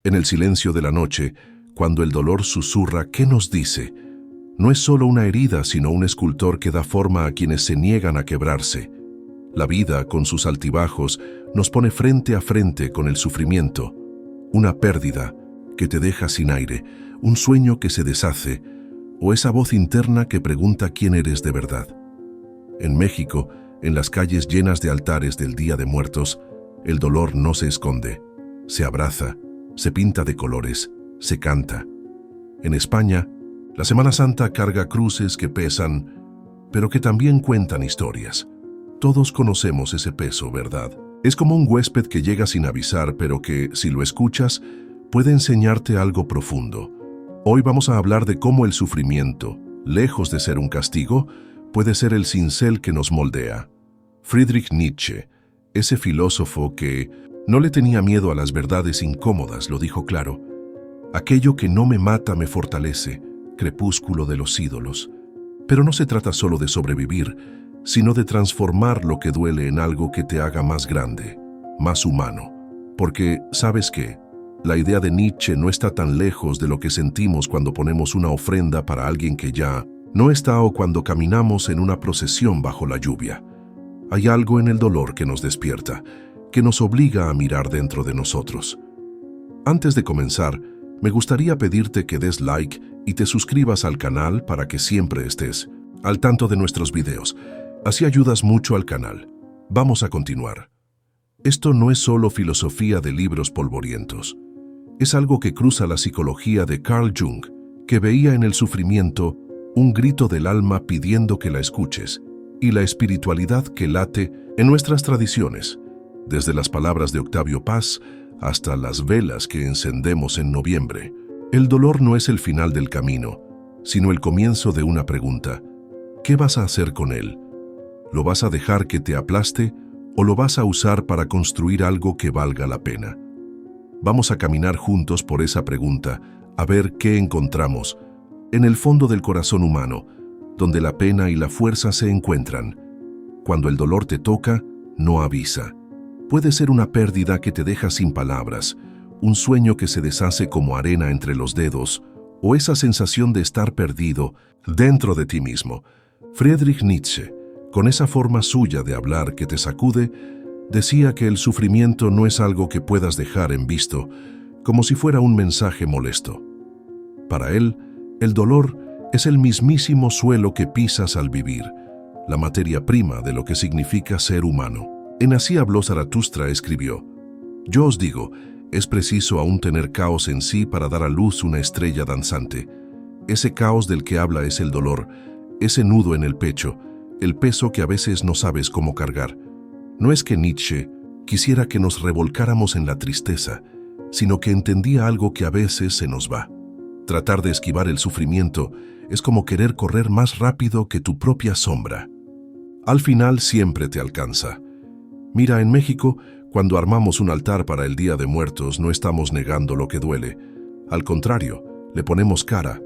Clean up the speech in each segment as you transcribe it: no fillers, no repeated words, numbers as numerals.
En el silencio de la noche, cuando el dolor susurra, ¿qué nos dice? No es solo una herida, sino un escultor que da forma a quienes se niegan a quebrarse. La vida, con sus altibajos, nos pone frente a frente con el sufrimiento. Una pérdida que te deja sin aire, un sueño que se deshace, o esa voz interna que pregunta quién eres de verdad. En México, en las calles llenas de altares del Día de Muertos, el dolor no se esconde, se abraza, se pinta de colores, se canta. En España, la Semana Santa carga cruces que pesan, pero que también cuentan historias. Todos conocemos ese peso, ¿verdad? Es como un huésped que llega sin avisar, pero que, si lo escuchas, puede enseñarte algo profundo. Hoy vamos a hablar de cómo el sufrimiento, lejos de ser un castigo, puede ser el cincel que nos moldea. Friedrich Nietzsche, ese filósofo que no le tenía miedo a las verdades incómodas, lo dijo claro. Aquello que no me mata me fortalece, crepúsculo de los ídolos. Pero no se trata solo de sobrevivir, sino de transformar lo que duele en algo que te haga más grande, más humano. Porque, ¿sabes qué? La idea de Nietzsche no está tan lejos de lo que sentimos cuando ponemos una ofrenda para alguien que ya no está, o cuando caminamos en una procesión bajo la lluvia. Hay algo en el dolor que nos despierta, que nos obliga a mirar dentro de nosotros. Antes de comenzar, me gustaría pedirte que des like y te suscribas al canal para que siempre estés al tanto de nuestros videos. Así ayudas mucho al canal. Vamos a continuar. Esto no es solo filosofía de libros polvorientos. Es algo que cruza la psicología de Carl Jung, que veía en el sufrimiento un grito del alma pidiendo que la escuches, y la espiritualidad que late en nuestras tradiciones, desde las palabras de Octavio Paz hasta las velas que encendemos en noviembre. El dolor no es el final del camino, sino el comienzo de una pregunta. ¿Qué vas a hacer con él? ¿Lo vas a dejar que te aplaste o lo vas a usar para construir algo que valga la pena? Vamos a caminar juntos por esa pregunta, a ver qué encontramos en el fondo del corazón humano, donde la pena y la fuerza se encuentran. Cuando el dolor te toca, no avisa. Puede ser una pérdida que te deja sin palabras, un sueño que se deshace como arena entre los dedos, o esa sensación de estar perdido dentro de ti mismo. Friedrich Nietzsche, con esa forma suya de hablar que te sacude, decía que el sufrimiento no es algo que puedas dejar en visto, como si fuera un mensaje molesto. Para él, el dolor es el mismísimo suelo que pisas al vivir, la materia prima de lo que significa ser humano. En Así habló Zaratustra escribió: «Yo os digo, es preciso aún tener caos en sí para dar a luz una estrella danzante. Ese caos del que habla es el dolor, ese nudo en el pecho, el peso que a veces no sabes cómo cargar». No es que Nietzsche quisiera que nos revolcáramos en la tristeza, sino que entendía algo que a veces se nos va. Tratar de esquivar el sufrimiento es como querer correr más rápido que tu propia sombra. Al final siempre te alcanza. Mira, en México, cuando armamos un altar para el Día de Muertos, no estamos negando lo que duele. Al contrario, le ponemos cara,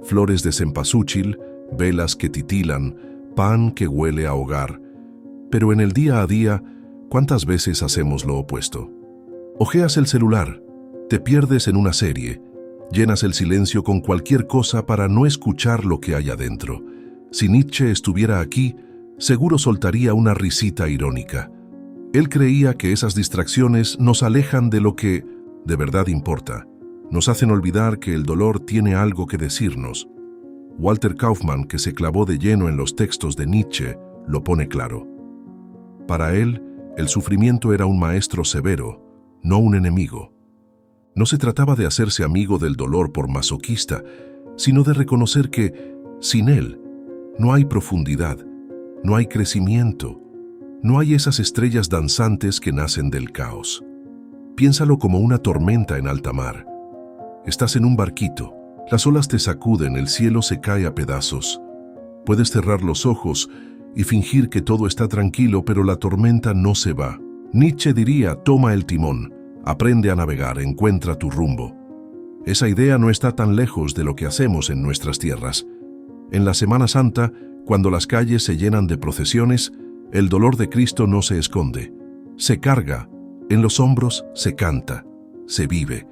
flores de cempasúchil, velas que titilan, pan que huele a hogar. Pero en el día a día, ¿cuántas veces hacemos lo opuesto? Ojeas el celular, te pierdes en una serie, llenas el silencio con cualquier cosa para no escuchar lo que hay adentro. Si Nietzsche estuviera aquí, seguro soltaría una risita irónica. Él creía que esas distracciones nos alejan de lo que de verdad importa. Nos hacen olvidar que el dolor tiene algo que decirnos. Walter Kaufmann, que se clavó de lleno en los textos de Nietzsche, lo pone claro. Para él, el sufrimiento era un maestro severo, no un enemigo. No se trataba de hacerse amigo del dolor por masoquista, sino de reconocer que, sin él, no hay profundidad, no hay crecimiento, no hay esas estrellas danzantes que nacen del caos. Piénsalo como una tormenta en alta mar. Estás en un barquito, las olas te sacuden, el cielo se cae a pedazos. Puedes cerrar los ojos y fingir que todo está tranquilo, pero la tormenta no se va. Nietzsche diría: toma el timón, aprende a navegar, encuentra tu rumbo. Esa idea no está tan lejos de lo que hacemos en nuestras tierras. En la Semana Santa, cuando las calles se llenan de procesiones, el dolor de Cristo no se esconde. Se carga, en los hombros se canta, se vive.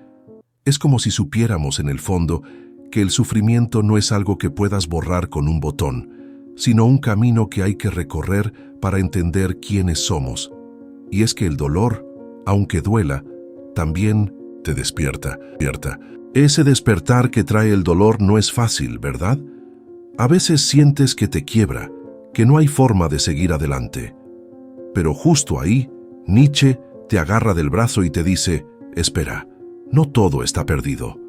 Es como si supiéramos en el fondo que el sufrimiento no es algo que puedas borrar con un botón, sino un camino que hay que recorrer para entender quiénes somos. Y es que el dolor, aunque duela, también te despierta. Ese despertar que trae el dolor no es fácil, ¿verdad? A veces sientes que te quiebra, que no hay forma de seguir adelante. Pero justo ahí, Nietzsche te agarra del brazo y te dice, espera, no todo está perdido.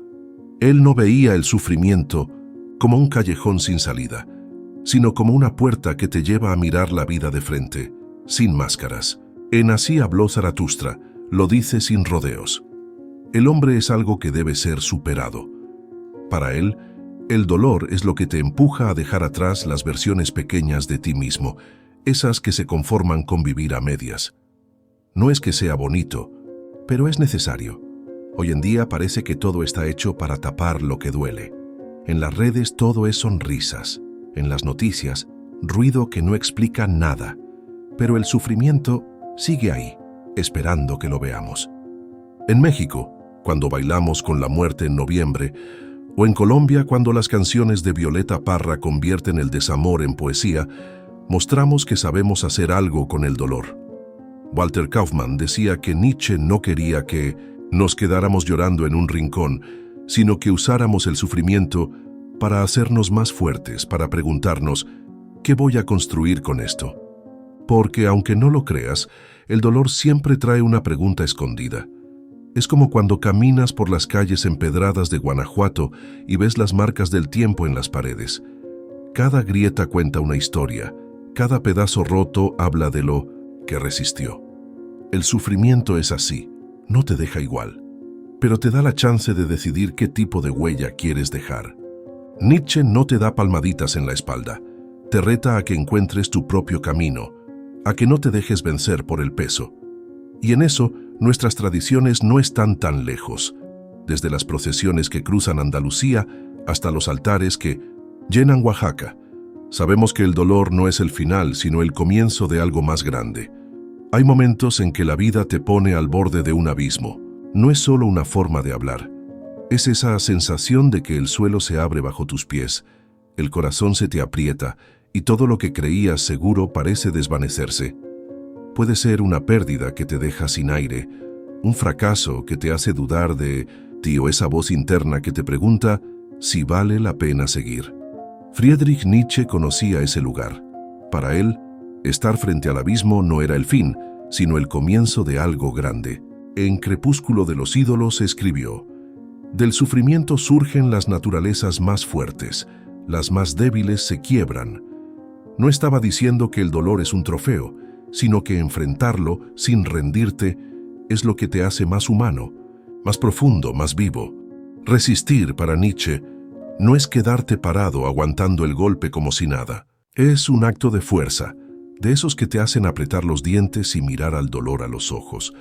Él no veía el sufrimiento como un callejón sin salida, sino como una puerta que te lleva a mirar la vida de frente, sin máscaras. En Así habló Zaratustra, lo dice sin rodeos. El hombre es algo que debe ser superado. Para él, el dolor es lo que te empuja a dejar atrás las versiones pequeñas de ti mismo, esas que se conforman con vivir a medias. No es que sea bonito, pero es necesario. Hoy en día parece que todo está hecho para tapar lo que duele. En las redes todo es sonrisas, en las noticias, ruido que no explica nada. Pero el sufrimiento sigue ahí, esperando que lo veamos. En México, cuando bailamos con la muerte en noviembre, o en Colombia cuando las canciones de Violeta Parra convierten el desamor en poesía, mostramos que sabemos hacer algo con el dolor. Walter Kaufmann decía que Nietzsche no quería que nos quedáramos llorando en un rincón, sino que usáramos el sufrimiento para hacernos más fuertes, para preguntarnos, ¿qué voy a construir con esto? Porque, aunque no lo creas, el dolor siempre trae una pregunta escondida. Es como cuando caminas por las calles empedradas de Guanajuato y ves las marcas del tiempo en las paredes. Cada grieta cuenta una historia, cada pedazo roto habla de lo que resistió. El sufrimiento es así, no te deja igual, pero te da la chance de decidir qué tipo de huella quieres dejar. Nietzsche no te da palmaditas en la espalda, te reta a que encuentres tu propio camino, a que no te dejes vencer por el peso. Y en eso, nuestras tradiciones no están tan lejos, desde las procesiones que cruzan Andalucía hasta los altares que llenan Oaxaca. Sabemos que el dolor no es el final, sino el comienzo de algo más grande. Hay momentos en que la vida te pone al borde de un abismo. No es solo una forma de hablar. Es esa sensación de que el suelo se abre bajo tus pies, el corazón se te aprieta y todo lo que creías seguro parece desvanecerse. Puede ser una pérdida que te deja sin aire, un fracaso que te hace dudar de ti o esa voz interna que te pregunta si vale la pena seguir. Friedrich Nietzsche conocía ese lugar. Para él, estar frente al abismo no era el fin, sino el comienzo de algo grande. En Crepúsculo de los ídolos escribió: del sufrimiento surgen las naturalezas más fuertes, las más débiles se quiebran. No estaba diciendo que el dolor es un trofeo, sino que enfrentarlo sin rendirte es lo que te hace más humano, más profundo, más vivo. Resistir para Nietzsche no es quedarte parado aguantando el golpe como si nada. Es un acto de fuerza, de esos que te hacen apretar los dientes y mirar al dolor a los ojos.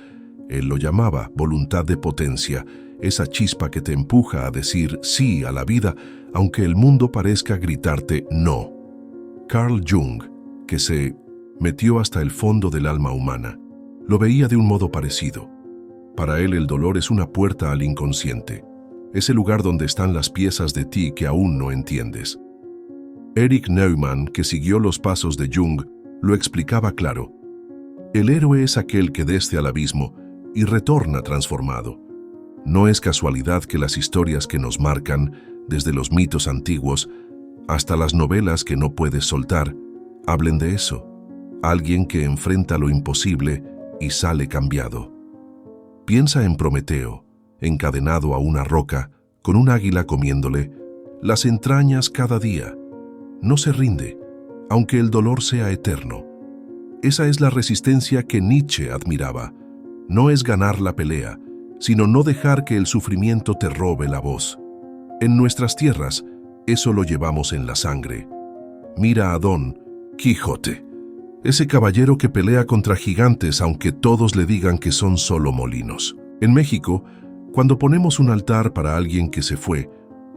Él lo llamaba voluntad de potencia, esa chispa que te empuja a decir sí a la vida, aunque el mundo parezca gritarte no. Carl Jung, que se metió hasta el fondo del alma humana, lo veía de un modo parecido. Para él el dolor es una puerta al inconsciente, ese lugar donde están las piezas de ti que aún no entiendes. Erich Neumann, que siguió los pasos de Jung, lo explicaba claro. El héroe es aquel que desce al abismo y retorna transformado. No es casualidad que las historias que nos marcan, desde los mitos antiguos hasta las novelas que no puedes soltar, hablen de eso. Alguien que enfrenta lo imposible y sale cambiado. Piensa en Prometeo, encadenado a una roca, con un águila comiéndole las entrañas cada día. No se rinde, aunque el dolor sea eterno. Esa es la resistencia que Nietzsche admiraba. No es ganar la pelea, sino no dejar que el sufrimiento te robe la voz. En nuestras tierras, eso lo llevamos en la sangre. Mira a Don Quijote, ese caballero que pelea contra gigantes aunque todos le digan que son solo molinos. En México, cuando ponemos un altar para alguien que se fue,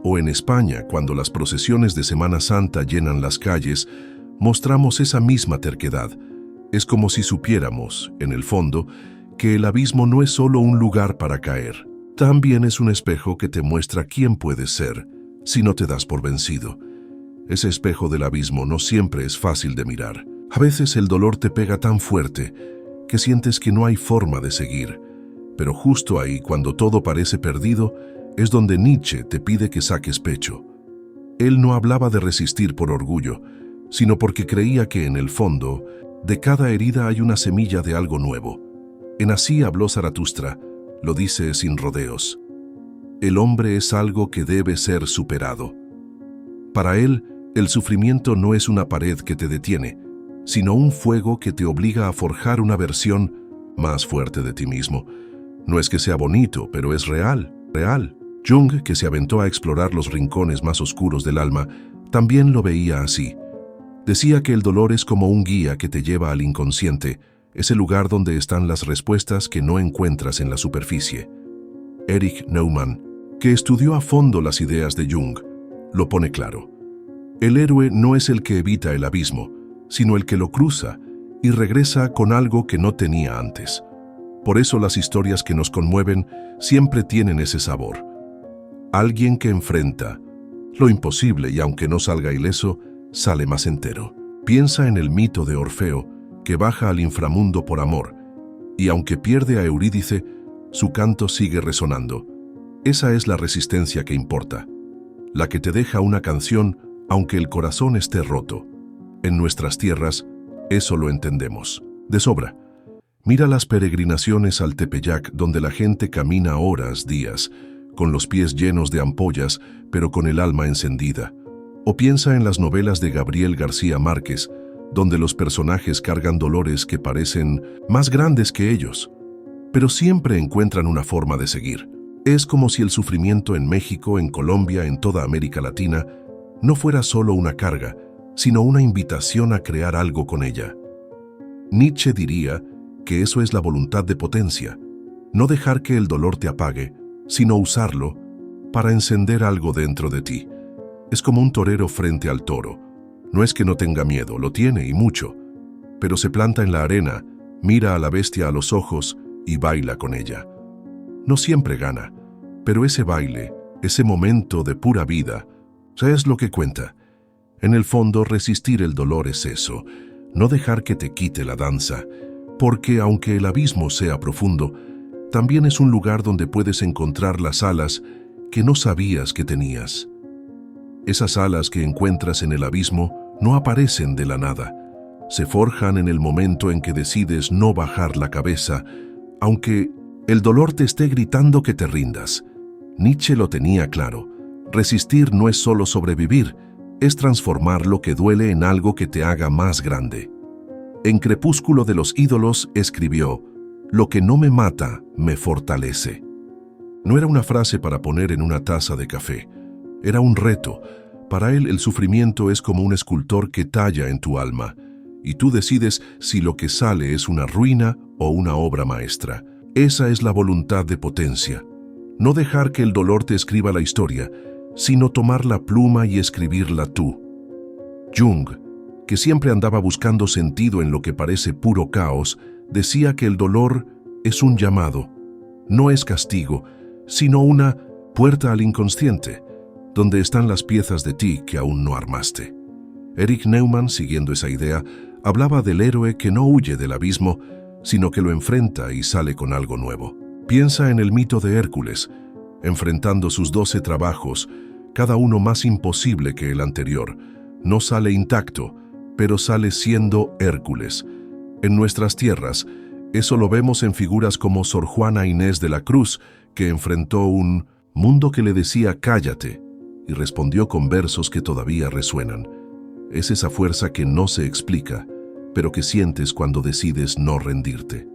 o en España, cuando las procesiones de Semana Santa llenan las calles, mostramos esa misma terquedad. Es como si supiéramos, en el fondo, que el abismo no es solo un lugar para caer. también es un espejo que te muestra quién puedes ser si no te das por vencido. Ese espejo del abismo no siempre es fácil de mirar. A veces el dolor te pega tan fuerte que sientes que no hay forma de seguir. Pero justo ahí, cuando todo parece perdido, es donde Nietzsche te pide que saques pecho. Él no hablaba de resistir por orgullo, sino porque creía que en el fondo, de cada herida hay una semilla de algo nuevo. En Así habló Zaratustra, lo dice sin rodeos. El hombre es algo que debe ser superado. Para él, el sufrimiento no es una pared que te detiene, sino un fuego que te obliga a forjar una versión más fuerte de ti mismo. No es que sea bonito, pero es real, real. Jung, que se aventó a explorar los rincones más oscuros del alma, también lo veía así. Decía que el dolor es como un guía que te lleva al inconsciente, ese lugar donde están las respuestas que no encuentras en la superficie. Erich Neumann, que estudió a fondo las ideas de Jung, lo pone claro. El héroe no es el que evita el abismo, sino el que lo cruza y regresa con algo que no tenía antes. Por eso las historias que nos conmueven siempre tienen ese sabor. Alguien que enfrenta lo imposible y aunque no salga ileso, sale más entero. Piensa en el mito de Orfeo, que baja al inframundo por amor, y aunque pierde a Eurídice, su canto sigue resonando. Esa es la resistencia que importa, la que te deja una canción aunque el corazón esté roto. En nuestras tierras, eso lo entendemos. De sobra. Mira las peregrinaciones al Tepeyac, donde la gente camina horas, días, con los pies llenos de ampollas, pero con el alma encendida. O piensa en las novelas de Gabriel García Márquez, donde los personajes cargan dolores que parecen más grandes que ellos, pero siempre encuentran una forma de seguir. Es como si el sufrimiento en México, en Colombia, en toda América Latina, no fuera solo una carga, sino una invitación a crear algo con ella. Nietzsche diría que eso es la voluntad de potencia, no dejar que el dolor te apague, sino usarlo para encender algo dentro de ti. Es como un torero frente al toro. No es que no tenga miedo, lo tiene y mucho, pero se planta en la arena, mira a la bestia a los ojos y baila con ella. No siempre gana, pero ese baile, ese momento de pura vida, es lo que cuenta. En el fondo, resistir el dolor es eso, no dejar que te quite la danza, porque aunque el abismo sea profundo, también es un lugar donde puedes encontrar las alas que no sabías que tenías. Esas alas que encuentras en el abismo no aparecen de la nada. Se forjan en el momento en que decides no bajar la cabeza, aunque el dolor te esté gritando que te rindas. Nietzsche lo tenía claro. Resistir no es solo sobrevivir, es transformar lo que duele en algo que te haga más grande. En Crepúsculo de los ídolos escribió: «Lo que no me mata, me fortalece». No era una frase para poner en una taza de café. Era un reto. Para él, el sufrimiento es como un escultor que talla en tu alma, y tú decides si lo que sale es una ruina o una obra maestra. Esa es la voluntad de potencia. No dejar que el dolor te escriba la historia, sino tomar la pluma y escribirla tú. Jung, que siempre andaba buscando sentido en lo que parece puro caos, decía que el dolor es un llamado, no es castigo, sino una puerta al inconsciente, donde están las piezas de ti que aún no armaste. Erich Neumann, siguiendo esa idea, hablaba del héroe que no huye del abismo, sino que lo enfrenta y sale con algo nuevo. Piensa en el mito de Hércules, enfrentando sus 12 trabajos, cada uno más imposible que el anterior. No sale intacto, pero sale siendo Hércules. En nuestras tierras, eso lo vemos en figuras como Sor Juana Inés de la Cruz, que enfrentó un mundo que le decía «cállate», y respondió con versos que todavía resuenan. Es esa fuerza que no se explica, pero que sientes cuando decides no rendirte.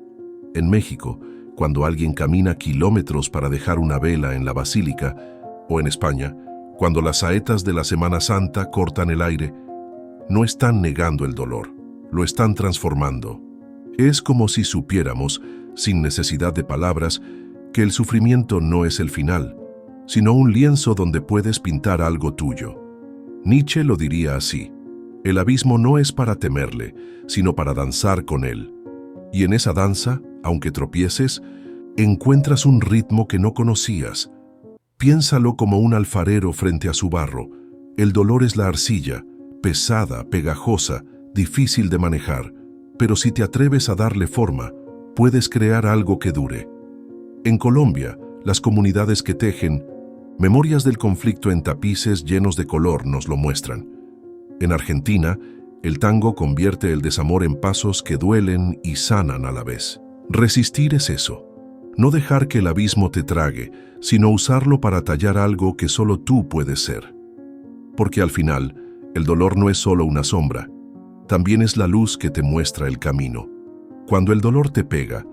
En México, cuando alguien camina kilómetros para dejar una vela en la basílica, o en España, cuando las saetas de la Semana Santa cortan el aire, no están negando el dolor, lo están transformando. Es como si supiéramos, sin necesidad de palabras, que el sufrimiento no es el final, sino un lienzo donde puedes pintar algo tuyo. Nietzsche lo diría así: el abismo no es para temerle, sino para danzar con él. Y en esa danza, aunque tropieces, encuentras un ritmo que no conocías. Piénsalo como un alfarero frente a su barro. El dolor es la arcilla, pesada, pegajosa, difícil de manejar, pero si te atreves a darle forma, puedes crear algo que dure. En Colombia, las comunidades que tejen memorias del conflicto en tapices llenos de color nos lo muestran. En Argentina, el tango convierte el desamor en pasos que duelen y sanan a la vez. Resistir es eso. No dejar que el abismo te trague, sino usarlo para tallar algo que solo tú puedes ser. Porque al final, el dolor no es solo una sombra, también es la luz que te muestra el camino. Cuando el dolor te pega,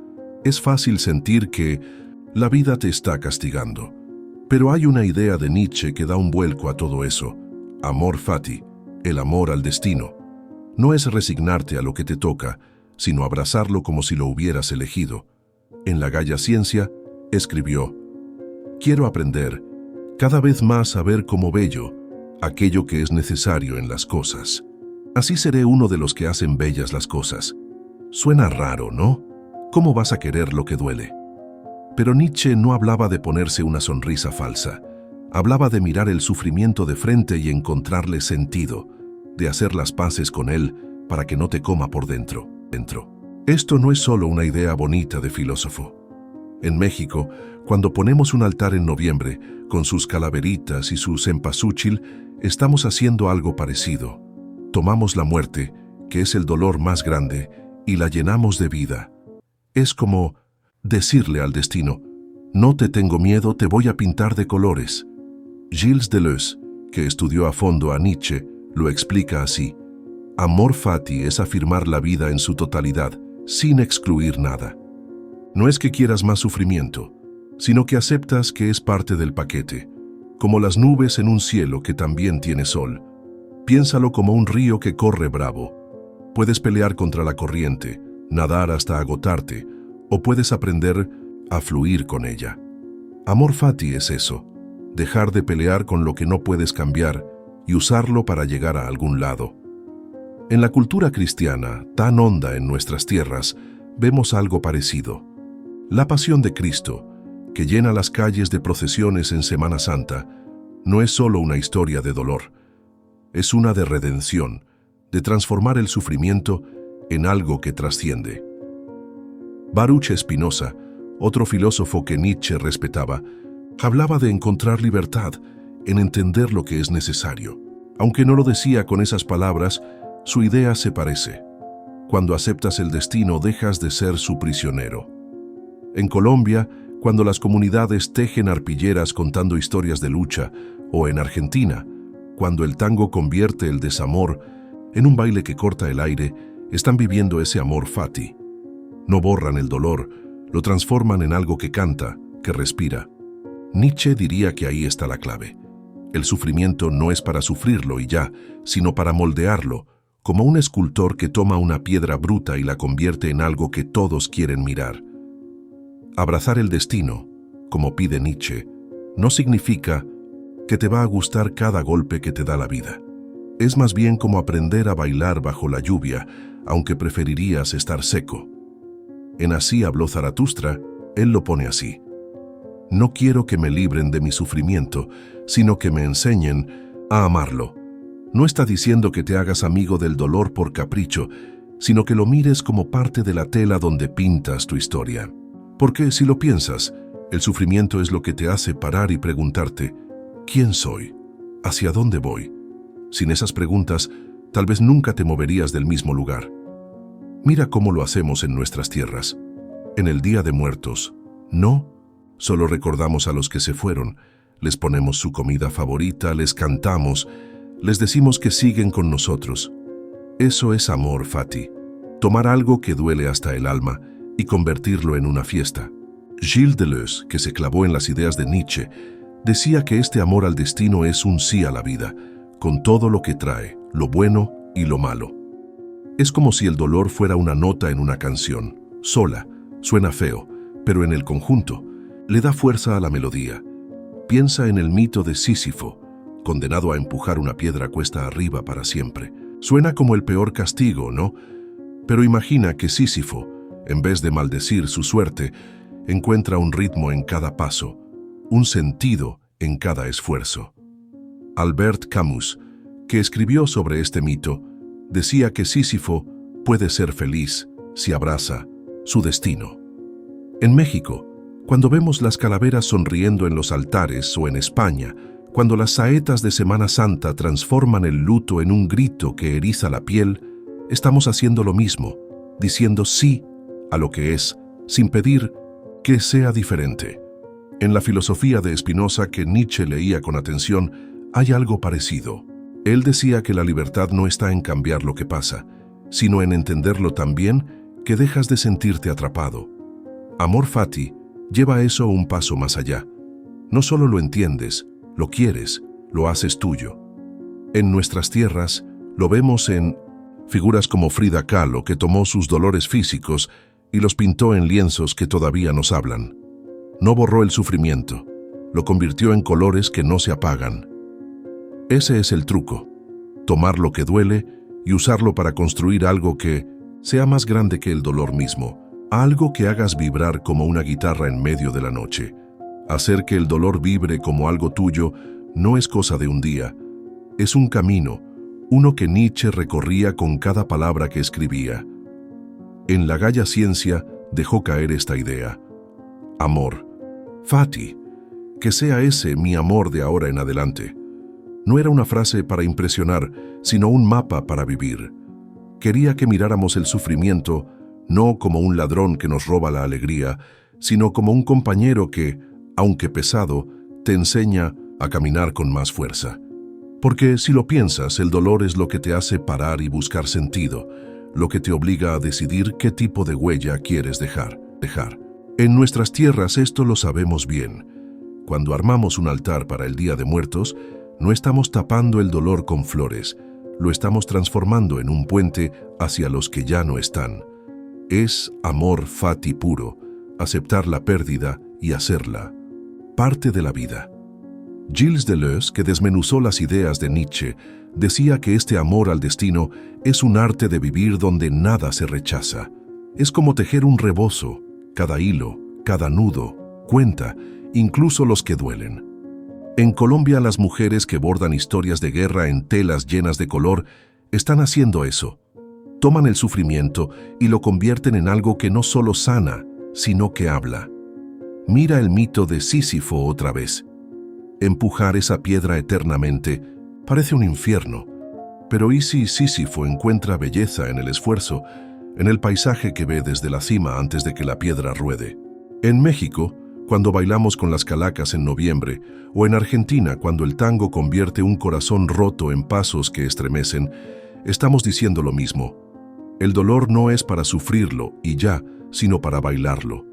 es fácil sentir que la vida te está castigando. Pero hay una idea de Nietzsche que da un vuelco a todo eso. Amor fati, el amor al destino. No es resignarte a lo que te toca, sino abrazarlo como si lo hubieras elegido. En la Gaia Ciencia, escribió: quiero aprender cada vez más a ver como bello aquello que es necesario en las cosas. Así seré uno de los que hacen bellas las cosas. Suena raro, ¿no? ¿Cómo vas a querer lo que duele? Pero Nietzsche no hablaba de ponerse una sonrisa falsa. Hablaba de mirar el sufrimiento de frente y encontrarle sentido, de hacer las paces con él para que no te coma por dentro. Esto no es solo una idea bonita de filósofo. En México, cuando ponemos un altar en noviembre, con sus calaveritas y su cempasúchil, estamos haciendo algo parecido. Tomamos la muerte, que es el dolor más grande, y la llenamos de vida. Es como decirle al destino: no te tengo miedo, te voy a pintar de colores. Gilles Deleuze, que estudió a fondo a Nietzsche, lo explica así: amor fati es afirmar la vida en su totalidad, sin excluir nada. No es que quieras más sufrimiento, sino que aceptas que es parte del paquete, como las nubes en un cielo que también tiene sol. Piénsalo como un río que corre bravo. Puedes pelear contra la corriente, nadar hasta agotarte, o puedes aprender a fluir con ella. Amor fati es eso, dejar de pelear con lo que no puedes cambiar y usarlo para llegar a algún lado. En la cultura cristiana, tan honda en nuestras tierras, vemos algo parecido. La pasión de Cristo, que llena las calles de procesiones en Semana Santa, no es solo una historia de dolor, es una de redención, de transformar el sufrimiento en algo que trasciende. Baruch Spinoza, otro filósofo que Nietzsche respetaba, hablaba de encontrar libertad en entender lo que es necesario. Aunque no lo decía con esas palabras, su idea se parece. Cuando aceptas el destino, dejas de ser su prisionero. En Colombia, cuando las comunidades tejen arpilleras contando historias de lucha, o en Argentina, cuando el tango convierte el desamor en un baile que corta el aire, están viviendo ese amor fati. No borran el dolor, lo transforman en algo que canta, que respira. Nietzsche diría que ahí está la clave. El sufrimiento no es para sufrirlo y ya, sino para moldearlo, como un escultor que toma una piedra bruta y la convierte en algo que todos quieren mirar. Abrazar el destino, como pide Nietzsche, no significa que te va a gustar cada golpe que te da la vida. Es más bien como aprender a bailar bajo la lluvia, aunque preferirías estar seco. En Así habló Zaratustra, él lo pone así: no quiero que me libren de mi sufrimiento, sino que me enseñen a amarlo. No está diciendo que te hagas amigo del dolor por capricho, sino que lo mires como parte de la tela donde pintas tu historia. Porque si lo piensas, el sufrimiento es lo que te hace parar y preguntarte: ¿quién soy? ¿Hacia dónde voy? Sin esas preguntas, tal vez nunca te moverías del mismo lugar. Mira cómo lo hacemos en nuestras tierras. En el Día de Muertos, no solo recordamos a los que se fueron, les ponemos su comida favorita, les cantamos, les decimos que siguen con nosotros. Eso es amor fati, tomar algo que duele hasta el alma y convertirlo en una fiesta. Gilles Deleuze, que se clavó en las ideas de Nietzsche, decía que este amor al destino es un sí a la vida, con todo lo que trae, lo bueno y lo malo. Es como si el dolor fuera una nota en una canción, sola, suena feo, pero en el conjunto le da fuerza a la melodía. Piensa en el mito de Sísifo, condenado a empujar una piedra cuesta arriba para siempre. Suena como el peor castigo, ¿no? Pero imagina que Sísifo, en vez de maldecir su suerte, encuentra un ritmo en cada paso, un sentido en cada esfuerzo. Albert Camus, que escribió sobre este mito, decía que Sísifo puede ser feliz si abraza su destino. En México, cuando vemos las calaveras sonriendo en los altares, o en España, cuando las saetas de Semana Santa transforman el luto en un grito que eriza la piel, estamos haciendo lo mismo, diciendo sí a lo que es, sin pedir que sea diferente. En la filosofía de Spinoza, que Nietzsche leía con atención, hay algo parecido. Él decía que la libertad no está en cambiar lo que pasa, sino en entenderlo tan bien que dejas de sentirte atrapado. Amor fati lleva eso un paso más allá. No solo lo entiendes, lo quieres, lo haces tuyo. En nuestras tierras lo vemos en figuras como Frida Kahlo, que tomó sus dolores físicos y los pintó en lienzos que todavía nos hablan. No borró el sufrimiento, lo convirtió en colores que no se apagan. Ese es el truco: tomar lo que duele y usarlo para construir algo que sea más grande que el dolor mismo, algo que hagas vibrar como una guitarra en medio de la noche. Hacer que el dolor vibre como algo tuyo no es cosa de un día, es un camino, uno que Nietzsche recorría con cada palabra que escribía. En La Gaya Ciencia dejó caer esta idea: amor fati, que sea ese mi amor de ahora en adelante. No era una frase para impresionar, sino un mapa para vivir. Quería que miráramos el sufrimiento no como un ladrón que nos roba la alegría, sino como un compañero que, aunque pesado, te enseña a caminar con más fuerza. Porque si lo piensas, el dolor es lo que te hace parar y buscar sentido, lo que te obliga a decidir qué tipo de huella quieres dejar. En nuestras tierras esto lo sabemos bien. Cuando armamos un altar para el Día de Muertos, no estamos tapando el dolor con flores, lo estamos transformando en un puente hacia los que ya no están. Es amor fati puro, aceptar la pérdida y hacerla parte de la vida. Gilles Deleuze, que desmenuzó las ideas de Nietzsche, decía que este amor al destino es un arte de vivir donde nada se rechaza. Es como tejer un rebozo, cada hilo, cada nudo, cuenta, incluso los que duelen. En Colombia, las mujeres que bordan historias de guerra en telas llenas de color están haciendo eso. Toman el sufrimiento y lo convierten en algo que no solo sana, sino que habla. Mira el mito de Sísifo otra vez. Empujar esa piedra eternamente parece un infierno, pero ¿y si Sísifo encuentra belleza en el esfuerzo, en el paisaje que ve desde la cima antes de que la piedra ruede? En México, cuando bailamos con las calacas en noviembre, o en Argentina, cuando el tango convierte un corazón roto en pasos que estremecen, estamos diciendo lo mismo. El dolor no es para sufrirlo y ya, sino para bailarlo.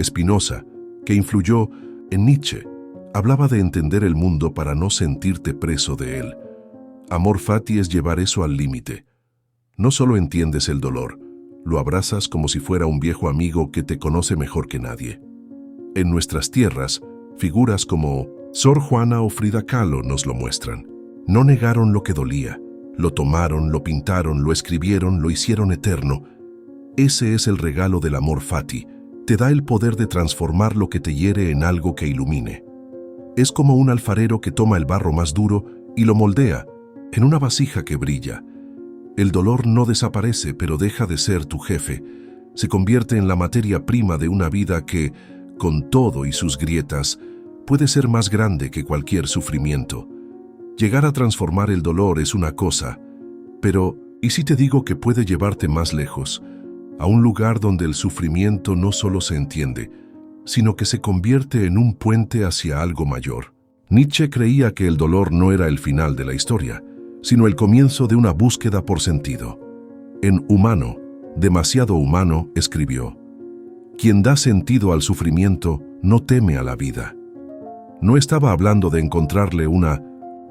Spinoza, que influyó en Nietzsche, hablaba de entender el mundo para no sentirte preso de él. Amor fati es llevar eso al límite. No solo entiendes el dolor, lo abrazas como si fuera un viejo amigo que te conoce mejor que nadie. En nuestras tierras, figuras como Sor Juana o Frida Kahlo nos lo muestran. No negaron lo que dolía, lo tomaron, lo pintaron, lo escribieron, lo hicieron eterno. Ese es el regalo del amor fati. Te da el poder de transformar lo que te hiere en algo que ilumine. Es como un alfarero que toma el barro más duro y lo moldea en una vasija que brilla. El dolor no desaparece, pero deja de ser tu jefe. Se convierte en la materia prima de una vida que, con todo y sus grietas, puede ser más grande que cualquier sufrimiento. Llegar a transformar el dolor es una cosa, pero ¿y si te digo que puede llevarte más lejos, a un lugar donde el sufrimiento no solo se entiende, sino que se convierte en un puente hacia algo mayor? Nietzsche creía que el dolor no era el final de la historia, sino el comienzo de una búsqueda por sentido. En Humano, demasiado humano, escribió: quien da sentido al sufrimiento no teme a la vida. No estaba hablando de encontrarle una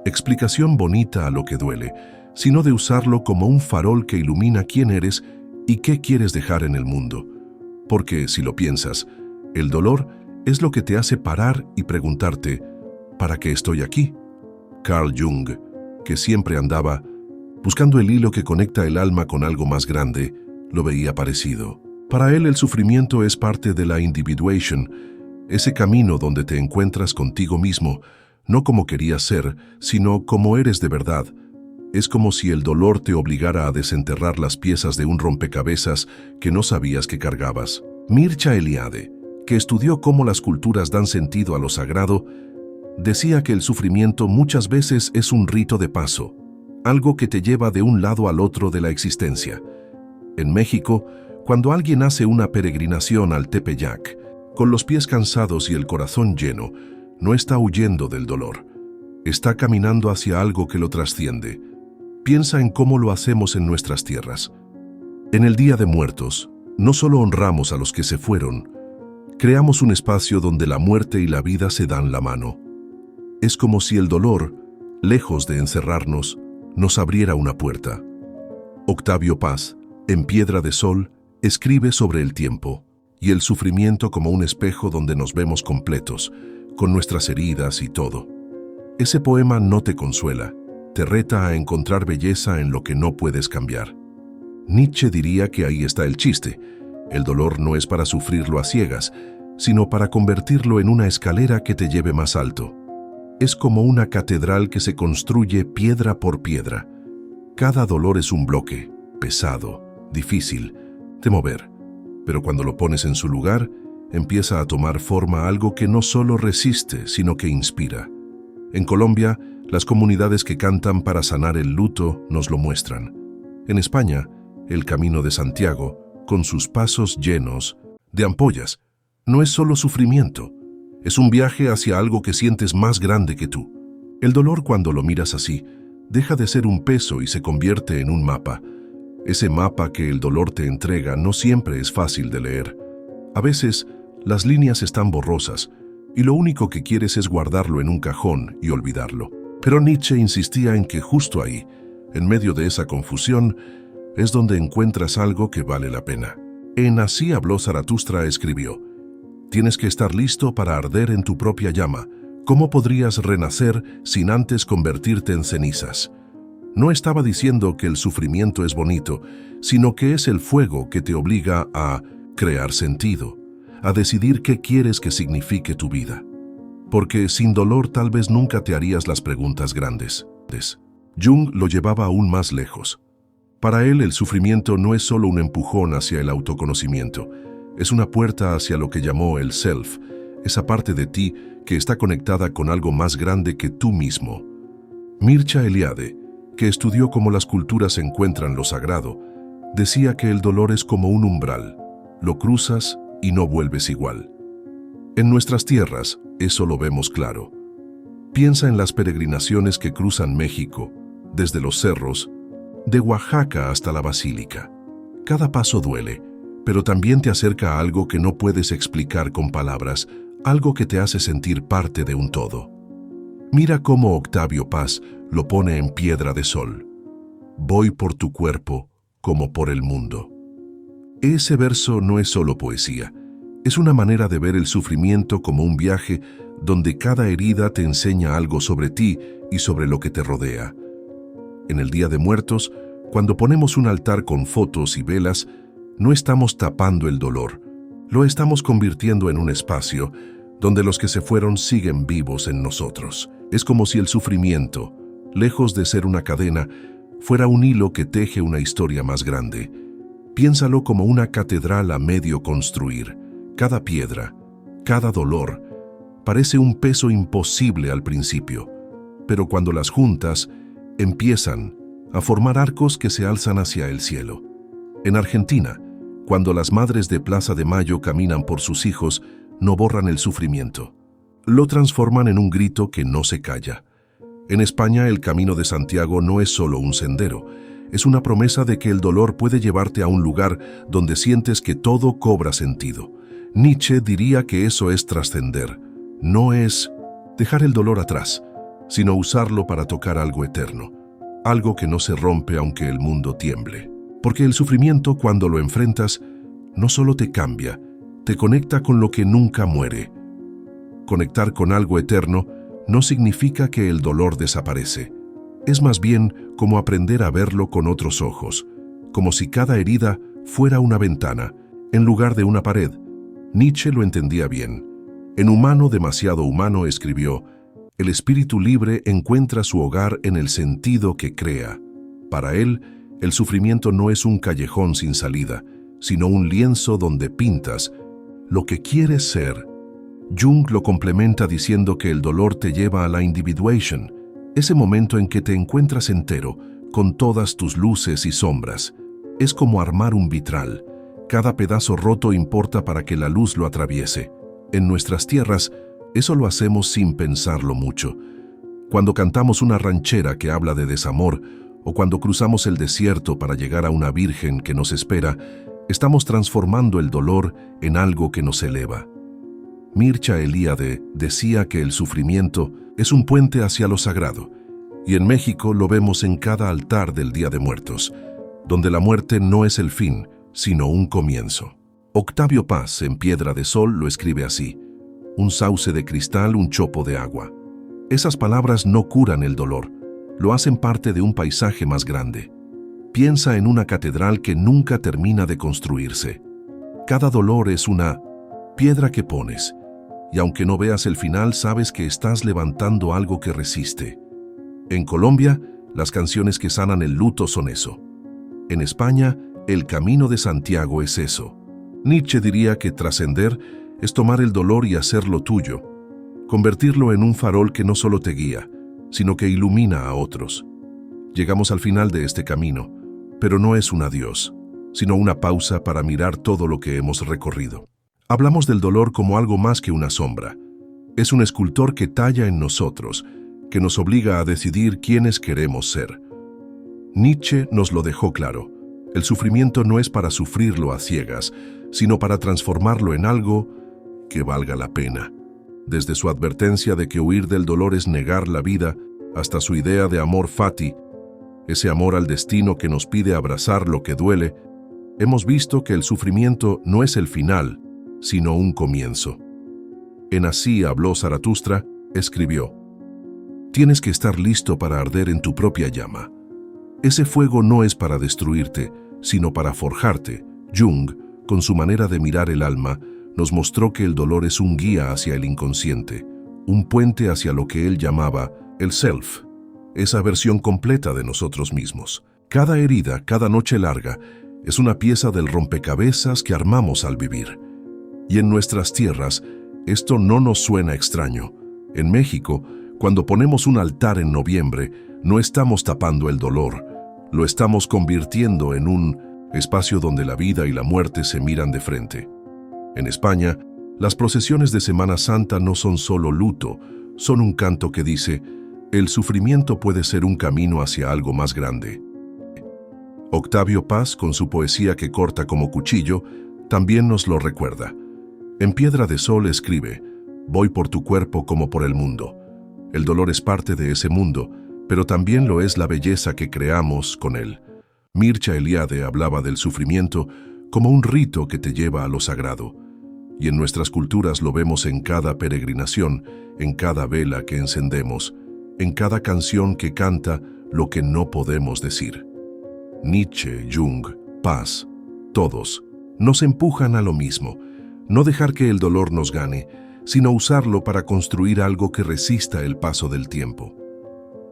explicación bonita a lo que duele, sino de usarlo como un farol que ilumina quién eres y qué quieres dejar en el mundo. Porque, si lo piensas, el dolor es lo que te hace parar y preguntarte, ¿para qué estoy aquí? Carl Jung, que siempre andaba buscando el hilo que conecta el alma con algo más grande, lo veía parecido. Para él el sufrimiento es parte de la individuation, ese camino donde te encuentras contigo mismo, no como querías ser, sino como eres de verdad. Es como si el dolor te obligara a desenterrar las piezas de un rompecabezas que no sabías que cargabas. Mircea Eliade, que estudió cómo las culturas dan sentido a lo sagrado, decía que el sufrimiento muchas veces es un rito de paso, algo que te lleva de un lado al otro de la existencia. En México, cuando alguien hace una peregrinación al Tepeyac, con los pies cansados y el corazón lleno, no está huyendo del dolor, está caminando hacia algo que lo trasciende. Piensa en cómo lo hacemos en nuestras tierras. En el Día de Muertos, no solo honramos a los que se fueron, creamos un espacio donde la muerte y la vida se dan la mano. Es como si el dolor, lejos de encerrarnos, nos abriera una puerta. Octavio Paz, en Piedra de Sol, escribe sobre el tiempo y el sufrimiento como un espejo donde nos vemos completos, con nuestras heridas y todo. Ese poema no te consuela, te reta a encontrar belleza en lo que no puedes cambiar. Nietzsche diría que ahí está el chiste. El dolor no es para sufrirlo a ciegas, sino para convertirlo en una escalera que te lleve más alto. Es como una catedral que se construye piedra por piedra. Cada dolor es un bloque, pesado, difícil de mover, pero cuando lo pones en su lugar, empieza a tomar forma algo que no solo resiste, sino que inspira. En Colombia, las comunidades que cantan para sanar el luto nos lo muestran. En España, el Camino de Santiago, con sus pasos llenos de ampollas, no es solo sufrimiento, es un viaje hacia algo que sientes más grande que tú. El dolor, cuando lo miras así, deja de ser un peso y se convierte en un mapa. Ese mapa que el dolor te entrega no siempre es fácil de leer. A veces, las líneas están borrosas y lo único que quieres es guardarlo en un cajón y olvidarlo. Pero Nietzsche insistía en que justo ahí, en medio de esa confusión, es donde encuentras algo que vale la pena. En Así habló Zaratustra escribió: tienes que estar listo para arder en tu propia llama. ¿Cómo podrías renacer sin antes convertirte en cenizas? No estaba diciendo que el sufrimiento es bonito, sino que es el fuego que te obliga a crear sentido, a decidir qué quieres que signifique tu vida. Porque sin dolor tal vez nunca te harías las preguntas grandes. Jung lo llevaba aún más lejos. Para él el sufrimiento no es solo un empujón hacia el autoconocimiento, es una puerta hacia lo que llamó el self, esa parte de ti que está conectada con algo más grande que tú mismo. Mircea Eliade, que estudió cómo las culturas encuentran lo sagrado, decía que el dolor es como un umbral, lo cruzas y no vuelves igual. En nuestras tierras, eso lo vemos claro. Piensa en las peregrinaciones que cruzan México, desde los cerros, de Oaxaca hasta la Basílica. Cada paso duele, pero también te acerca a algo que no puedes explicar con palabras, algo que te hace sentir parte de un todo. Mira cómo Octavio Paz lo pone en Piedra de Sol. Voy por tu cuerpo como por el mundo. Ese verso no es solo poesía, es una manera de ver el sufrimiento como un viaje donde cada herida te enseña algo sobre ti y sobre lo que te rodea. En el Día de Muertos, cuando ponemos un altar con fotos y velas, no estamos tapando el dolor, lo estamos convirtiendo en un espacio donde los que se fueron siguen vivos en nosotros. Es como si el sufrimiento, lejos de ser una cadena, fuera un hilo que teje una historia más grande. Piénsalo como una catedral a medio construir. Cada piedra, cada dolor, parece un peso imposible al principio, pero cuando las juntas, empiezan a formar arcos que se alzan hacia el cielo. En Argentina, cuando las madres de Plaza de Mayo caminan por sus hijos, no borran el sufrimiento. Lo transforman en un grito que no se calla. En España, el Camino de Santiago no es solo un sendero, es una promesa de que el dolor puede llevarte a un lugar donde sientes que todo cobra sentido. Nietzsche diría que eso es trascender. No es dejar el dolor atrás, sino usarlo para tocar algo eterno, algo que no se rompe aunque el mundo tiemble. Porque el sufrimiento, cuando lo enfrentas, no solo te cambia, te conecta con lo que nunca muere. Conectar con algo eterno no significa que el dolor desaparece. Es más bien como aprender a verlo con otros ojos, como si cada herida fuera una ventana en lugar de una pared. Nietzsche lo entendía bien. En Humano demasiado humano escribió: el espíritu libre encuentra su hogar en el sentido que crea. Para él, el sufrimiento no es un callejón sin salida, sino un lienzo donde pintas lo que quieres ser. Jung lo complementa diciendo que el dolor te lleva a la individuation, ese momento en que te encuentras entero, con todas tus luces y sombras. Es como armar un vitral. Cada pedazo roto importa para que la luz lo atraviese. En nuestras tierras, eso lo hacemos sin pensarlo mucho. Cuando cantamos una ranchera que habla de desamor, o cuando cruzamos el desierto para llegar a una virgen que nos espera, estamos transformando el dolor en algo que nos eleva. Mircea Eliade decía que el sufrimiento es un puente hacia lo sagrado, y en México lo vemos en cada altar del Día de Muertos, donde la muerte no es el fin, sino un comienzo. Octavio Paz, en Piedra de Sol, lo escribe así: un sauce de cristal, un chopo de agua. Esas palabras no curan el dolor, lo hacen parte de un paisaje más grande. Piensa en una catedral que nunca termina de construirse. Cada dolor es una piedra que pones, y aunque no veas el final, sabes que estás levantando algo que resiste. En Colombia, las canciones que sanan el luto son eso. En España, el Camino de Santiago es eso. Nietzsche diría que trascender es tomar el dolor y hacerlo tuyo, convertirlo en un farol que no solo te guía, sino que ilumina a otros. Llegamos al final de este camino, pero no es un adiós, sino una pausa para mirar todo lo que hemos recorrido. Hablamos del dolor como algo más que una sombra. Es un escultor que talla en nosotros, que nos obliga a decidir quiénes queremos ser. Nietzsche nos lo dejó claro. El sufrimiento no es para sufrirlo a ciegas, sino para transformarlo en algo que valga la pena. Desde su advertencia de que huir del dolor es negar la vida, hasta su idea de amor fati, ese amor al destino que nos pide abrazar lo que duele, hemos visto que el sufrimiento no es el final, sino un comienzo. En Así habló Zaratustra, escribió: tienes que estar listo para arder en tu propia llama. Ese fuego no es para destruirte, sino para forjarte. Jung, con su manera de mirar el alma, nos mostró que el dolor es un guía hacia el inconsciente, un puente hacia lo que él llamaba el self, esa versión completa de nosotros mismos. Cada herida, cada noche larga, es una pieza del rompecabezas que armamos al vivir. Y en nuestras tierras, esto no nos suena extraño. En México, cuando ponemos un altar en noviembre, no estamos tapando el dolor, lo estamos convirtiendo en un espacio donde la vida y la muerte se miran de frente. En España, las procesiones de Semana Santa no son solo luto, son un canto que dice: el sufrimiento puede ser un camino hacia algo más grande. Octavio Paz, con su poesía que corta como cuchillo, también nos lo recuerda. En Piedra de Sol escribe: voy por tu cuerpo como por el mundo. El dolor es parte de ese mundo, pero también lo es la belleza que creamos con él. Mircea Eliade hablaba del sufrimiento como un rito que te lleva a lo sagrado. Y en nuestras culturas lo vemos en cada peregrinación, en cada vela que encendemos, en cada canción que canta lo que no podemos decir. Nietzsche, Jung, Paz, todos, nos empujan a lo mismo: no dejar que el dolor nos gane, sino usarlo para construir algo que resista el paso del tiempo.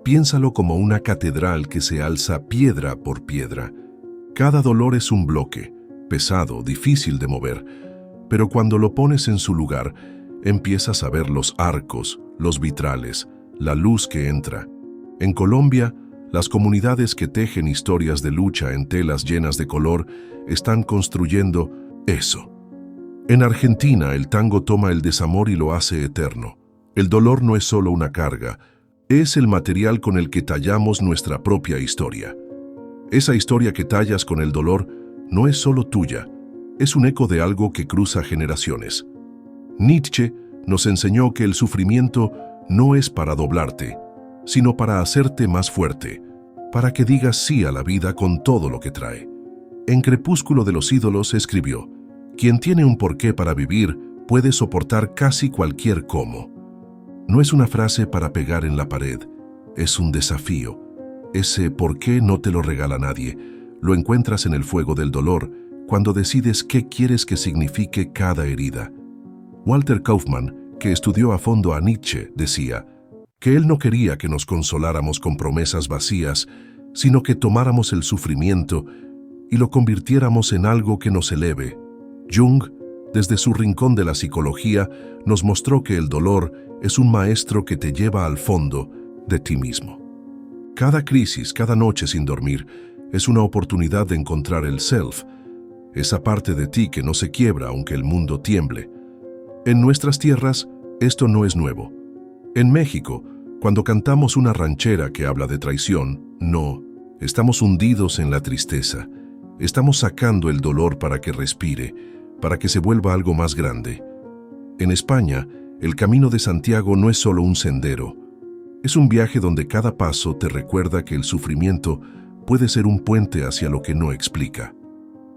Piénsalo como una catedral que se alza piedra por piedra. Cada dolor es un bloque, pesado, difícil de mover, pero cuando lo pones en su lugar, empiezas a ver los arcos, los vitrales, la luz que entra. En Colombia, las comunidades que tejen historias de lucha en telas llenas de color están construyendo eso. En Argentina, el tango toma el desamor y lo hace eterno. El dolor no es solo una carga, es el material con el que tallamos nuestra propia historia. Esa historia que tallas con el dolor no es solo tuya, es un eco de algo que cruza generaciones. Nietzsche nos enseñó que el sufrimiento no es para doblarte, sino para hacerte más fuerte, para que digas sí a la vida con todo lo que trae. En Crepúsculo de los ídolos escribió: quien tiene un porqué para vivir puede soportar casi cualquier cómo. No es una frase para pegar en la pared, es un desafío. Ese por qué no te lo regala nadie, lo encuentras en el fuego del dolor, cuando decides qué quieres que signifique cada herida. Walter Kaufmann, que estudió a fondo a Nietzsche, decía que él no quería que nos consoláramos con promesas vacías, sino que tomáramos el sufrimiento y lo convirtiéramos en algo que nos eleve. Jung, desde su rincón de la psicología, nos mostró que el dolor es un maestro que te lleva al fondo de ti mismo. Cada crisis, cada noche sin dormir, es una oportunidad de encontrar el self, esa parte de ti que no se quiebra aunque el mundo tiemble. En nuestras tierras, esto no es nuevo. En México, cuando cantamos una ranchera que habla de traición, no, estamos hundidos en la tristeza. Estamos sacando el dolor para que respire, para que se vuelva algo más grande. En España, el Camino de Santiago no es solo un sendero. Es un viaje donde cada paso te recuerda que el sufrimiento puede ser un puente hacia lo que no explica.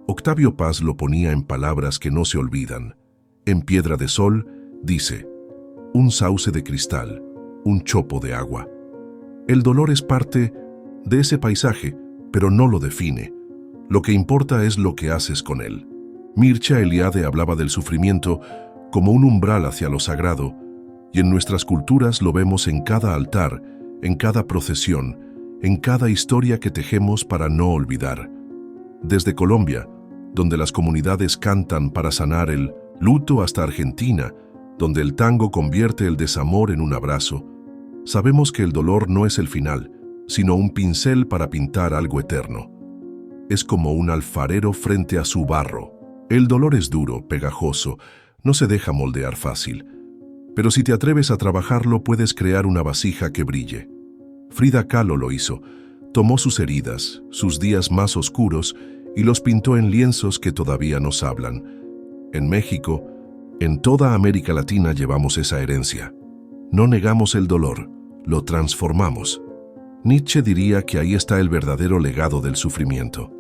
Octavio Paz lo ponía en palabras que no se olvidan. En Piedra de Sol, dice: un sauce de cristal, un chopo de agua. El dolor es parte de ese paisaje, pero no lo define. Lo que importa es lo que haces con él. Mircea Eliade hablaba del sufrimiento como un umbral hacia lo sagrado, y en nuestras culturas lo vemos en cada altar, en cada procesión, en cada historia que tejemos para no olvidar. Desde Colombia, donde las comunidades cantan para sanar el luto, hasta Argentina, donde el tango convierte el desamor en un abrazo, sabemos que el dolor no es el final, sino un pincel para pintar algo eterno. Es como un alfarero frente a su barro. El dolor es duro, pegajoso, no se deja moldear fácil. Pero si te atreves a trabajarlo, puedes crear una vasija que brille. Frida Kahlo lo hizo. Tomó sus heridas, sus días más oscuros, y los pintó en lienzos que todavía nos hablan. En México, en toda América Latina llevamos esa herencia. No negamos el dolor, lo transformamos. Nietzsche diría que ahí está el verdadero legado del sufrimiento.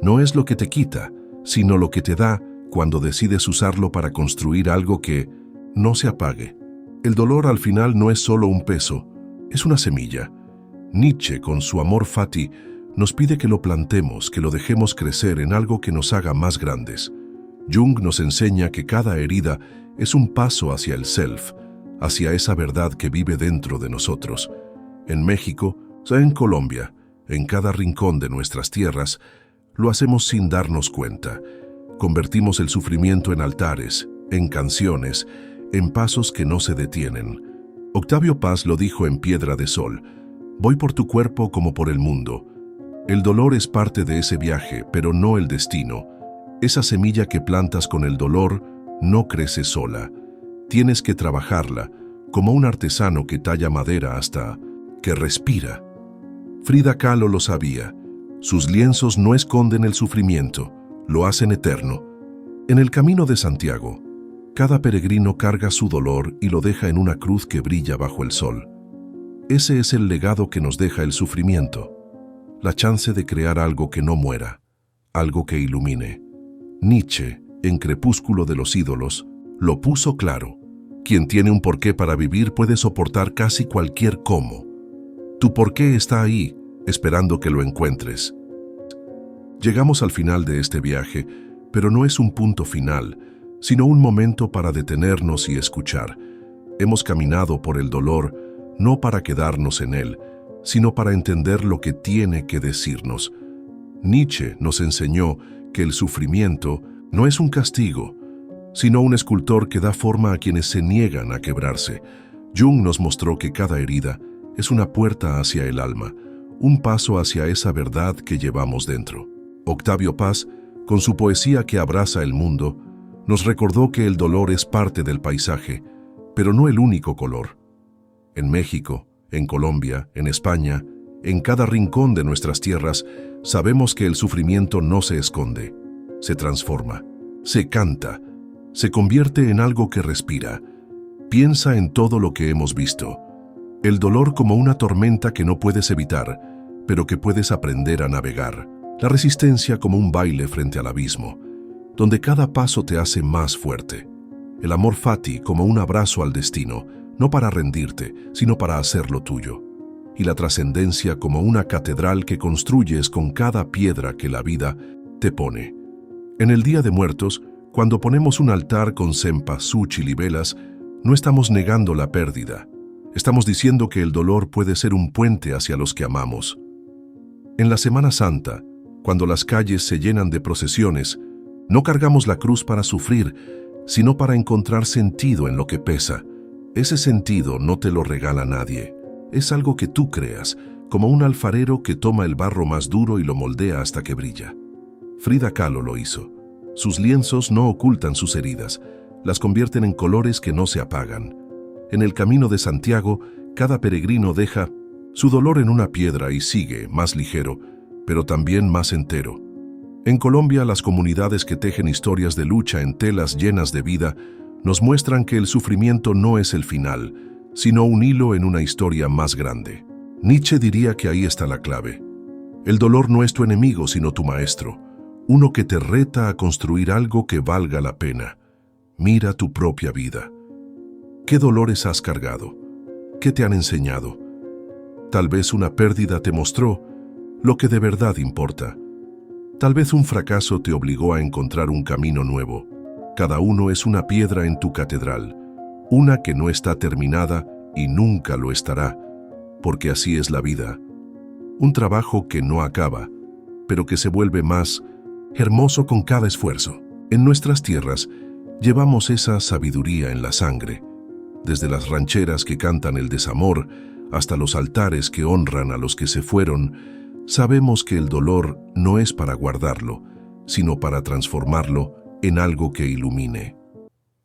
No es lo que te quita, sino lo que te da cuando decides usarlo para construir algo que no se apague. El dolor al final no es solo un peso, es una semilla. Nietzsche, con su amor fati, nos pide que lo plantemos, que lo dejemos crecer en algo que nos haga más grandes. Jung nos enseña que cada herida es un paso hacia el self, hacia esa verdad que vive dentro de nosotros. En México, en Colombia, en cada rincón de nuestras tierras, lo hacemos sin darnos cuenta. Convertimos el sufrimiento en altares, en canciones, en pasos que no se detienen. Octavio Paz lo dijo en Piedra de Sol: voy por tu cuerpo como por el mundo. El dolor es parte de ese viaje, pero no el destino. Esa semilla que plantas con el dolor no crece sola. Tienes que trabajarla, como un artesano que talla madera hasta que respira. Frida Kahlo lo sabía. Sus lienzos no esconden el sufrimiento, lo hacen eterno. En el Camino de Santiago, cada peregrino carga su dolor y lo deja en una cruz que brilla bajo el sol. Ese es el legado que nos deja el sufrimiento, la chance de crear algo que no muera, algo que ilumine. Nietzsche, en Crepúsculo de los ídolos, lo puso claro: quien tiene un porqué para vivir puede soportar casi cualquier cómo. Tu porqué está ahí, esperando que lo encuentres. Llegamos al final de este viaje, pero no es un punto final, sino un momento para detenernos y escuchar. Hemos caminado por el dolor, no para quedarnos en él, sino para entender lo que tiene que decirnos. Nietzsche nos enseñó que el sufrimiento no es un castigo, sino un escultor que da forma a quienes se niegan a quebrarse. Jung nos mostró que cada herida es una puerta hacia el alma, un paso hacia esa verdad que llevamos dentro. Octavio Paz, con su poesía que abraza el mundo, nos recordó que el dolor es parte del paisaje, pero no el único color. En México, en Colombia, en España, en cada rincón de nuestras tierras, sabemos que el sufrimiento no se esconde, se transforma, se canta, se convierte en algo que respira. Piensa en todo lo que hemos visto. El dolor como una tormenta que no puedes evitar, pero que puedes aprender a navegar. La resistencia como un baile frente al abismo, donde cada paso te hace más fuerte. El amor fati como un abrazo al destino, no para rendirte, sino para hacerlo tuyo. Y la trascendencia como una catedral que construyes con cada piedra que la vida te pone. En el Día de Muertos, cuando ponemos un altar con cempasúchil y velas, no estamos negando la pérdida. Estamos diciendo que el dolor puede ser un puente hacia los que amamos. En la Semana Santa, cuando las calles se llenan de procesiones, no cargamos la cruz para sufrir, sino para encontrar sentido en lo que pesa. Ese sentido no te lo regala nadie. Es algo que tú creas, como un alfarero que toma el barro más duro y lo moldea hasta que brilla. Frida Kahlo lo hizo. Sus lienzos no ocultan sus heridas, las convierten en colores que no se apagan. En el Camino de Santiago, cada peregrino deja su dolor en una piedra y sigue, más ligero, pero también más entero. En Colombia, las comunidades que tejen historias de lucha en telas llenas de vida nos muestran que el sufrimiento no es el final, sino un hilo en una historia más grande. Nietzsche diría que ahí está la clave. El dolor no es tu enemigo, sino tu maestro, uno que te reta a construir algo que valga la pena. Mira tu propia vida. ¿Qué dolores has cargado? ¿Qué te han enseñado? Tal vez una pérdida te mostró lo que de verdad importa. Tal vez un fracaso te obligó a encontrar un camino nuevo. Cada uno es una piedra en tu catedral, una que no está terminada y nunca lo estará, porque así es la vida. Un trabajo que no acaba, pero que se vuelve más hermoso con cada esfuerzo. En nuestras tierras llevamos esa sabiduría en la sangre, desde las rancheras que cantan el desamor hasta los altares que honran a los que se fueron. Sabemos que el dolor no es para guardarlo, sino para transformarlo en algo que ilumine.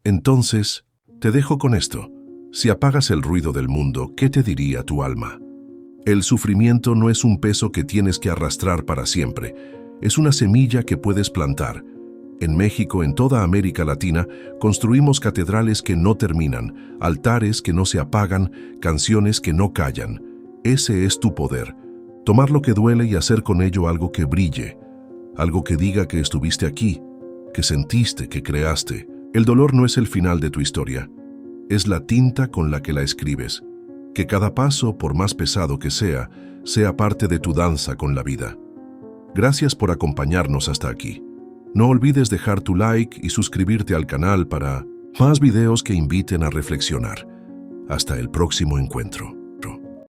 Entonces, te dejo con esto. Si apagas el ruido del mundo, ¿qué te diría tu alma? El sufrimiento no es un peso que tienes que arrastrar para siempre. Es una semilla que puedes plantar. En México, en toda América Latina, construimos catedrales que no terminan, altares que no se apagan, canciones que no callan. Ese es tu poder. Tomar lo que duele y hacer con ello algo que brille, algo que diga que estuviste aquí, que sentiste, que creaste. El dolor no es el final de tu historia. Es la tinta con la que la escribes. Que cada paso, por más pesado que sea parte de tu danza con la vida. Gracias por acompañarnos hasta aquí. No olvides dejar tu like y suscribirte al canal para más videos que inviten a reflexionar. Hasta el próximo encuentro.